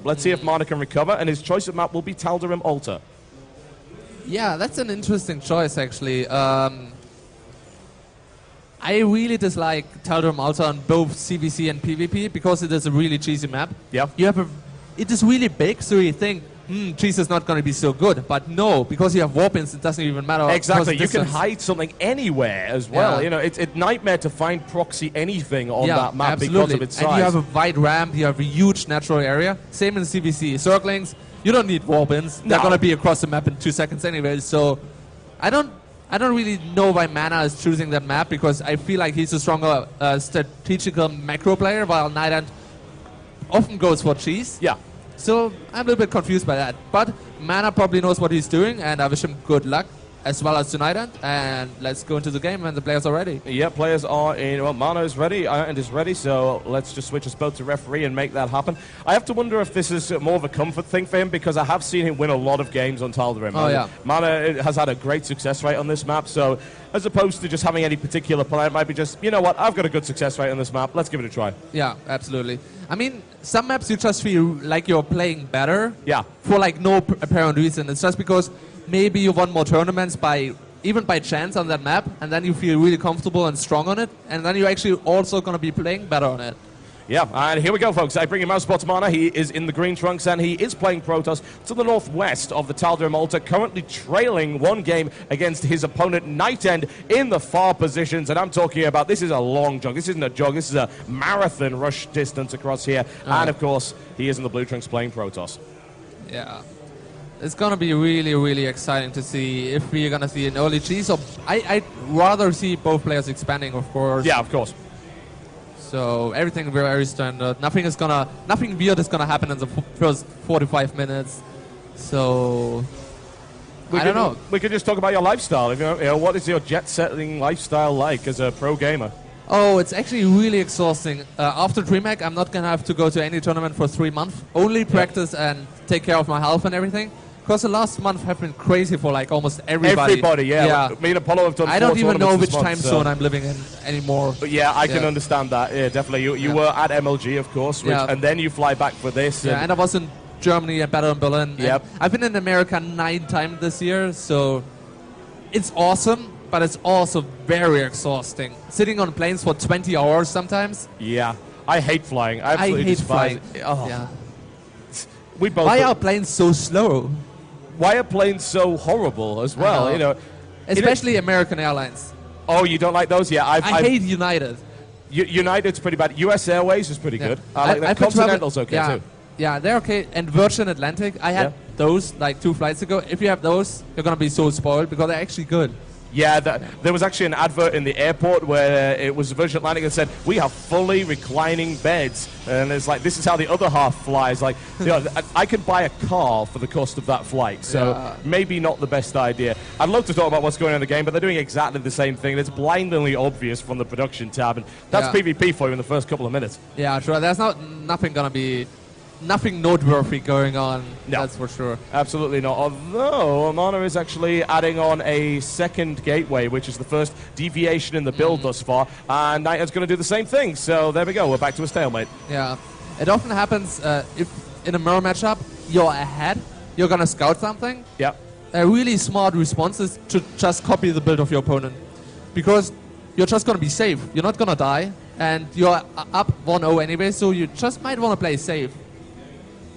But let's see if MaNa can recover, and his choice of map will be Tal'Darim Altar. Yeah, that's an interesting choice, actually. I really dislike Tal'Darim Altar on both CVC and PvP because it is a really cheesy map. Yeah. It is really big, so you think, cheese is not going to be so good. But no, because you have warpins, it doesn't even matter. Exactly, you can hide something anywhere as well. Yeah. You know, it's a nightmare to find proxy anything on yeah, that map absolutely. because of its size. And you have a wide ramp, you have a huge natural area. Same in CVC. Circlings, you don't need warpins. They're going to be across the map in 2 seconds anyway. So I don't really know why MaNa is choosing that map because I feel like he's a stronger strategical macro player while Nightend often goes for cheese. Yeah. So I'm a little bit confused by that. But MaNa probably knows what he's doing, and I wish him good luck, as well as to Nightend. And let's go into the game when the players are ready. Yeah, players are in. Well, MaNa is ready, Nightend is ready, so let's just switch us both to referee and make that happen. I have to wonder if this is more of a comfort thing for him, because I have seen him win a lot of games on Tal'Darim. Oh, yeah. MaNa has had a great success rate on this map, so as opposed to just having any particular player, it might be just, you know what, I've got a good success rate on this map, let's give it a try. Yeah, absolutely. I mean, some maps you just feel like you're playing better. Yeah. For like no apparent reason. It's just because maybe you won more tournaments even by chance on that map, and then you feel really comfortable and strong on it, and then you're actually also going to be playing better on it. Yeah, and here we go, folks. I bring in mouz.MaNa. He is in the green trunks, and he is playing Protoss to the northwest of the Tal'Darim Altar, currently trailing one game against his opponent, Nightend, in the far positions. And I'm talking about, this is a long jog. This isn't a jog. This is a marathon rush distance across here. And, of course, he is in the blue trunks playing Protoss. Yeah. It's going to be really, really exciting to see if we're going to see an early cheese. So I'd rather see both players expanding, of course. Yeah, of course. So everything very standard. Nothing weird is gonna happen in the first 45 minutes. So I don't know. We could just talk about your lifestyle. You know, what is your jet-setting lifestyle like as a pro gamer? Oh, it's actually really exhausting. After Dreamhack, I'm not gonna have to go to any tournament for 3 months. Only practice and take care of my health and everything. Because the last month have been crazy for like almost everybody. Everybody, yeah. Me and Apollo have done 4 I don't even know which month, time zone I'm living in anymore. But yeah, I can understand that. Yeah, definitely. You were at MLG, of course, and then you fly back for this. Yeah, and I was in Germany and Battle in Berlin. Yep. I've been in America 9 times this year, so it's awesome, but it's also very exhausting. Sitting on planes for 20 hours sometimes. Yeah, I hate flying. I hate flying. Oh. Yeah. We both. Why are planes so slow? Why are planes so horrible as well? You know, especially American Airlines. Oh, you don't like those? Yeah, I hate United. United's pretty bad. US Airways is pretty good. I like that. Continental's okay too. Yeah, they're okay. And Virgin Atlantic, I had those like 2 flights ago. If you have those, you're gonna be so spoiled because they're actually good. Yeah, there was actually an advert in the airport where it was Virgin Atlantic that said, we have fully reclining beds. And it's like, this is how the other half flies. Like, you know, I could buy a car for the cost of that flight. So maybe not the best idea. I'd love to talk about what's going on in the game, but they're doing exactly the same thing. It's blindingly obvious from the production tab. And that's PvP for you in the first couple of minutes. Yeah, sure. There's nothing noteworthy going on, that's for sure. Absolutely not. Although MaNa is actually adding on a second gateway, which is the first deviation in the build thus far, and Nightend's going to do the same thing. So there we go. We're back to a stalemate. Yeah. It often happens if in a mirror matchup you're ahead, you're going to scout something. Yeah. A really smart response is to just copy the build of your opponent, because you're just going to be safe. You're not going to die, and you're up 1-0 anyway, so you just might want to play safe.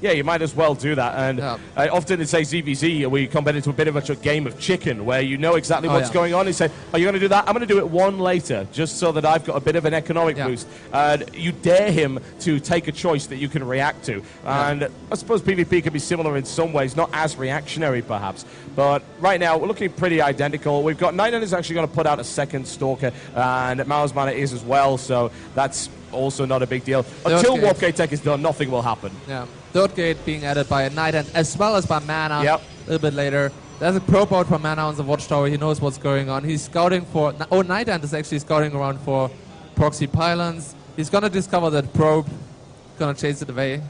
Yeah, you might as well do that. And often in, say, ZVZ, we compare it to a bit of a game of chicken, where you know exactly what's going on. You say, are you going to do that? I'm going to do it one later, just so that I've got a bit of an economic boost. And you dare him to take a choice that you can react to. And I suppose PvP can be similar in some ways, not as reactionary, perhaps. But right now, we're looking pretty identical. We've got Nightend is actually going to put out a second Stalker, and mouz.MaNa is as well, so that's also not a big deal. Until Warp Gate Tech is done, nothing will happen. Yeah. Third gate being added by Nightend as well as by MaNa a little bit later. There's a probe out for MaNa on the watchtower. He knows what's going on. He's scouting for... Oh, Nightend is actually scouting around for proxy pylons. He's going to discover that probe. Going to chase it away.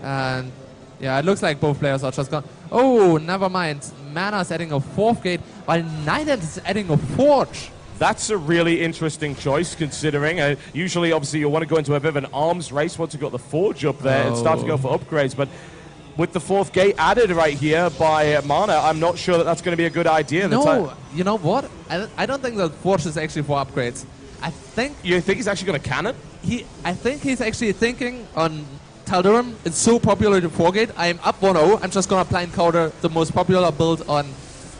And yeah, it looks like both players are just gone. Oh, never mind. MaNa is adding a 4th gate while Nightend is adding a forge. That's a really interesting choice, considering usually, obviously, you want to go into a bit of an arms race once you've got the Forge up there and start to go for upgrades. But with the 4th gate added right here by MaNa, I'm not sure that that's going to be a good idea. No, you know what? I don't think the Forge is actually for upgrades. I think... You think he's actually going to cannon? I think he's actually thinking on Tal'Darim. It's so popular in 4 gate. I am up 1-0. I'm just going to blind counter the most popular build on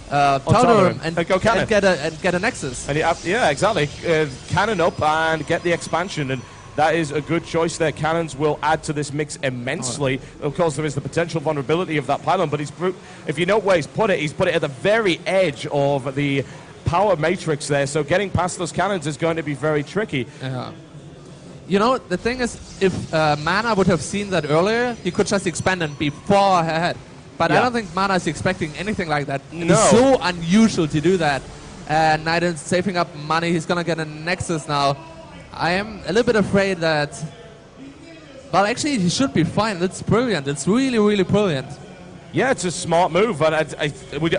Tal'Darim and go cannon. And get a Nexus. And yeah, exactly. Cannon up and get the expansion, and that is a good choice there. Cannons will add to this mix immensely. Of course, there is the potential vulnerability of that pylon, but if you know where he's put it at the very edge of the power matrix there, so getting past those cannons is going to be very tricky. Yeah. You know, the thing is, if MaNa would have seen that earlier, he could just expand and be far ahead. But I don't think MaNa is expecting anything like that. No. It's so unusual to do that. And Nightend's saving up money. He's going to get a Nexus now. I am a little bit afraid that... Well, actually, he should be fine. It's brilliant. It's really, really brilliant. Yeah, it's a smart move, and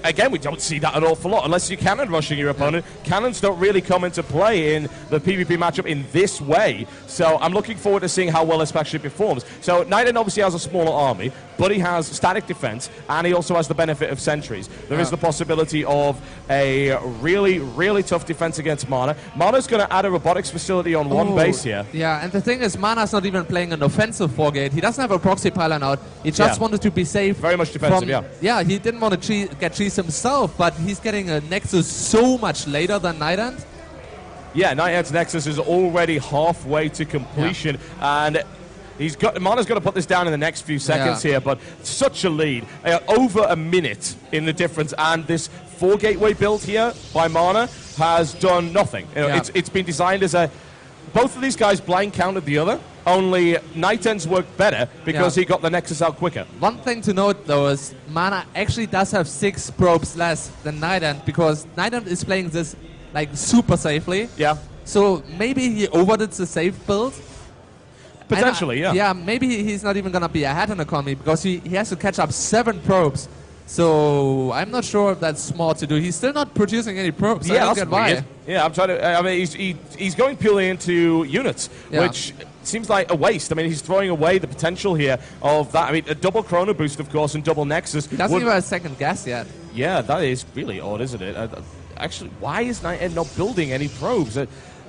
again, we don't see that an awful lot unless you're cannon rushing your opponent. Cannons don't really come into play in the PvP matchup in this way, so I'm looking forward to seeing how well this actually performs. So Nightend obviously has a smaller army, but he has static defense, and he also has the benefit of sentries. There is the possibility of a really, really tough defense against MaNa. MaNa's going to add a robotics facility on one base here. Yeah, and the thing is, MaNa's not even playing an offensive 4-gate. He doesn't have a proxy pylon out. He just wanted to be safe. Very much defensive, yeah, he didn't want to get cheese himself, but he's getting a Nexus so much later than Nightend. Yeah, Nightend's Nexus is already halfway to completion, and MaNa's got to put this down in the next few seconds here, but such a lead. Over a minute in the difference, and this 4-gateway build here by MaNa has done nothing. It's been designed as a... Both of these guys blind countered the other, only Nightend's worked better because he got the Nexus out quicker. One thing to note, though, is MaNa actually does have 6 probes less than Nightend, because Nightend is playing this like super safely. Yeah. So maybe he overdid the safe build. Potentially, yeah. Yeah, maybe he's not even going to be ahead in economy, because he has to catch up 7 probes. So I'm not sure if that's smart to do. He's still not producing any probes. I don't get why. Yeah, I'm trying to... I mean, he's going purely into units, which seems like a waste. I mean, he's throwing away the potential here of that. I mean, a double Chrono Boost, of course, and double Nexus. He doesn't even have a second gas yet. Yeah, that is really odd, isn't it? Actually, why is Nightend not building any probes?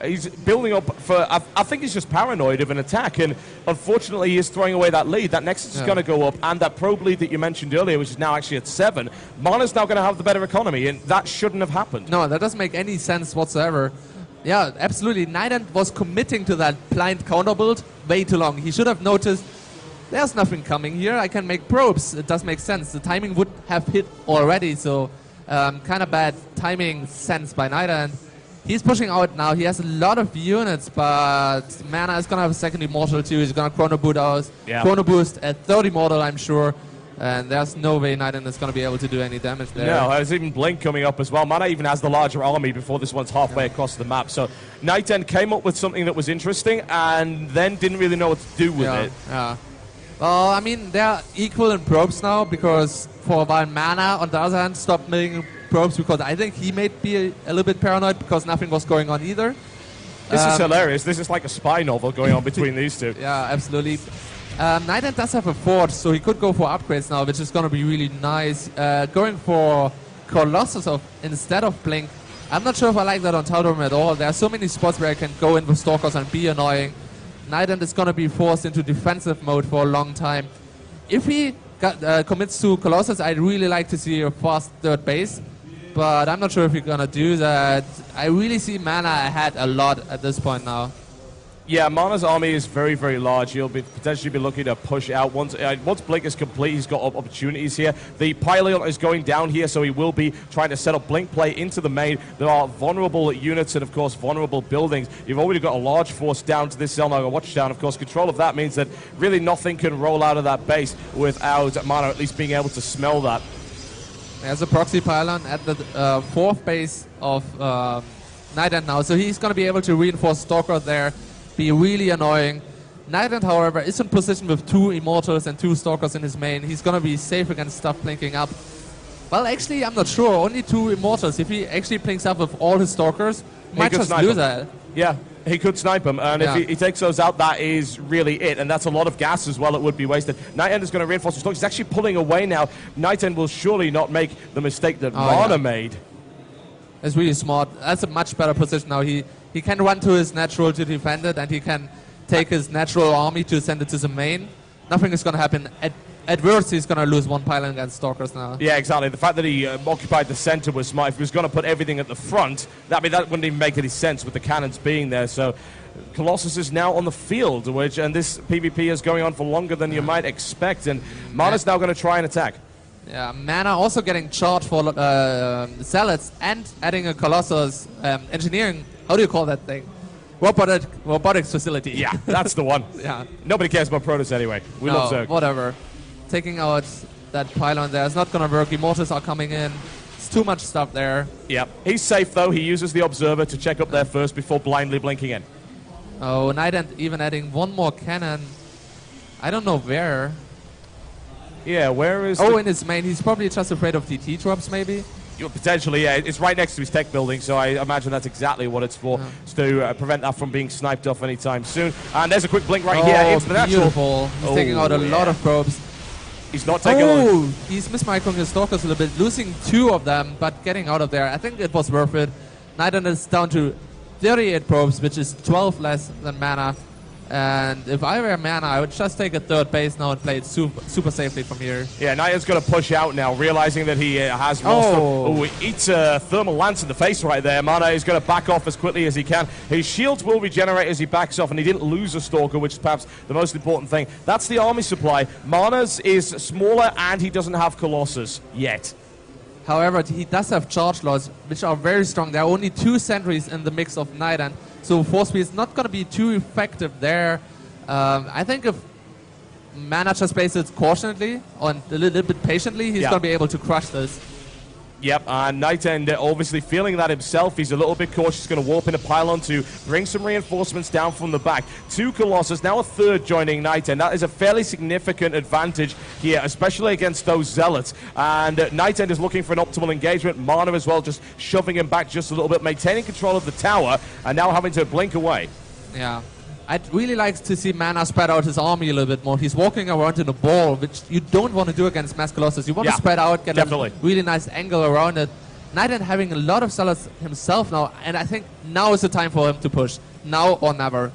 He's building up for... I think he's just paranoid of an attack, and unfortunately he is throwing away that lead. That Nexus is going to go up, and that probe lead that you mentioned earlier, which is now actually at 7, MaNa's now going to have the better economy, and that shouldn't have happened. No, that doesn't make any sense whatsoever. Yeah, absolutely. Nightend was committing to that blind counter build way too long. He should have noticed, there's nothing coming here. I can make probes. It does make sense. The timing would have hit already, so kind of bad timing sense by Nightend. He's pushing out now. He has a lot of units, but MaNa is going to have a second Immortal too. He's going to Chrono Boost at 30 Immortal, I'm sure. And there's no way Nightend is going to be able to do any damage there. No, there's even Blink coming up as well. MaNa even has the larger army before this one's halfway across the map. So Nightend came up with something that was interesting and then didn't really know what to do with it. Yeah. Well, I mean, they're equal in probes now, because for a while MaNa, on the other hand, stopped making probes because I think he may be a little bit paranoid because nothing was going on either. This is hilarious. This is like a spy novel going on between these two. Yeah, absolutely. Nightend does have a Forge, so he could go for upgrades now, which is going to be really nice. Going for Colossus instead of Blink, I'm not sure if I like that on Tal'Darim at all. There are so many spots where I can go in with Stalkers and be annoying. Nightend is going to be forced into defensive mode for a long time. If he commits to Colossus, I'd really like to see a fast third base, but I'm not sure if he's going to do that. I really see MaNa ahead a lot at this point now. Yeah, MaNa's army is very, very large. He'll potentially be looking to push out. Once Blink is complete, he's got opportunities here. The Pylon is going down here, so he will be trying to set up Blink play into the main. There are vulnerable units and, of course, vulnerable buildings. You've already got a large force down to this Zelnaga Watchtower. Of course, control of that means that really nothing can roll out of that base without MaNa at least being able to smell that. There's a proxy pylon at the 4th base of Nightend now, so he's going to be able to reinforce Stalker there. Be really annoying. Nightend, however, is in position with 2 Immortals and 2 Stalkers in his main. He's going to be safe against stuff blinking up. Well, actually, I'm not sure. Only 2 Immortals. If he actually blinks up with all his Stalkers, might just lose that. Yeah, he could snipe him, and if he takes those out, that is really it, and that's a lot of gas as well. It would be wasted. Nightend is going to reinforce the stock. He's actually pulling away now. Nightend will surely not make the mistake that MaNa made. It's really smart. That's a much better position now. He can run to his natural to defend it, and he can take his natural army to send it to the main. Nothing is going to happen. At worst, he's going to lose one pylon against Stalkers now. Yeah, exactly. The fact that he occupied the center was smart. If he was going to put everything at the front, that wouldn't even make any sense with the cannons being there. So Colossus is now on the field, and this PvP is going on for longer than you might expect, and MaNa's now going to try and attack. Yeah, MaNa also getting charged for Zealots and adding a Colossus engineering. How do you call that thing? Robotics facility. Yeah, that's the one. Yeah. Nobody cares about Protoss anyway. We love Zerg. Whatever. Taking out that pylon there is not going to work. Immortals are coming in. It's too much stuff there. Yeah. He's safe, though. He uses the Observer to check up there first before blindly blinking in. Oh, Nightend even adding one more cannon. I don't know where. Yeah, where is... in his main. He's probably just afraid of DT drops, maybe. Potentially, yeah. It's right next to his tech building, so I imagine that's exactly what it's for, to prevent that from being sniped off anytime soon. And there's a quick blink right here into the natural. Beautiful. He's taking out a lot of probes. He's not taking he's mismicroing his Stalkers a little bit, losing 2 of them, but getting out of there. I think it was worth it. Nightend is down to 38 probes, which is 12 less than MaNa. And if I were MaNa, I would just take a third base now and play it super safely from here. Yeah, Nightend's going to push out now, realizing that he has lost. He eats a thermal lance in the face right there. MaNa is going to back off as quickly as he can. His shields will regenerate as he backs off, and he didn't lose a Stalker, which is perhaps the most important thing. That's the army supply. MaNa's is smaller, and he doesn't have Colossus yet. However, he does have charge laws, which are very strong. There are only 2 sentries in the mix of Nightend, so force speed is not going to be too effective there. I think if MaNa just plays it cautiously and a little bit patiently, he's going to be able to crush this. Yep, and Nightend obviously feeling that himself. He's a little bit cautious, going to warp in a pylon to bring some reinforcements down from the back. 2 Colossus, now a third joining Nightend. That is a fairly significant advantage here, especially against those Zealots. And Nightend is looking for an optimal engagement. MaNa as well, just shoving him back just a little bit, maintaining control of the tower, and now having to blink away. Yeah. I'd really like to see MaNa spread out his army a little bit more. He's walking around in a ball, which you don't want to do against Mass Colossus. You want to spread out, get a really nice angle around it. Nightend having a lot of Zealots himself now, and I think now is the time for him to push. Now or never.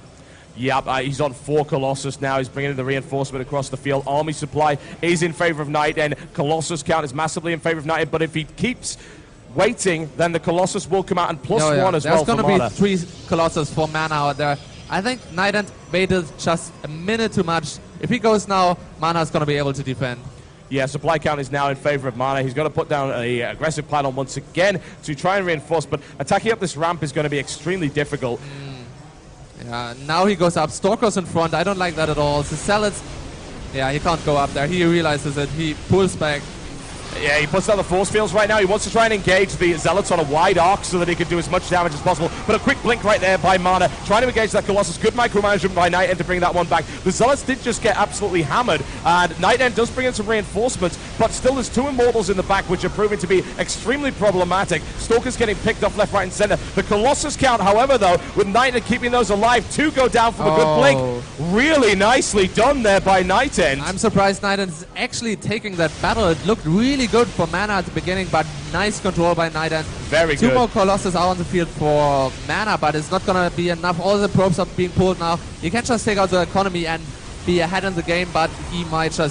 Yep, he's on 4 Colossus now. He's bringing in the reinforcement across the field. Army supply is in favor of Nightend. Colossus count is massively in favor of Nightend, but if he keeps waiting, then the Colossus will come out and plus 1 as well for MaNa. There's going to be 3 Colossus for MaNa out there. I think Nightend waited just a minute too much. If he goes now, MaNa is going to be able to defend. Yeah, supply count is now in favor of MaNa. He's going to put down an aggressive pylon once again to try and reinforce, but attacking up this ramp is going to be extremely difficult. Yeah, now he goes up. Stalkers in front. I don't like that at all. The Zealots, yeah, he can't go up there. He realizes it. He pulls back. Yeah, he puts down the force fields right now. He wants to try and engage the Zealots on a wide arc so that he can do as much damage as possible. But a quick blink right there by MaNa, trying to engage that Colossus. Good micromanagement by Nightend to bring that one back. The Zealots did just get absolutely hammered, and Nightend does bring in some reinforcements, but still there's 2 Immortals in the back, which are proving to be extremely problematic. Stalkers getting picked off left, right, and center. The Colossus count, however, though, with Nightend keeping those alive, 2 go down from a good blink. Really nicely done there by Nightend. I'm surprised Nightend is actually taking that battle. It looked really good for MaNa at the beginning, but nice control by Nightend. Very good. 2 more Colossus are on the field for MaNa, but it's not going to be enough. All the probes are being pulled now. You can't just take out the economy and be ahead in the game, but he might just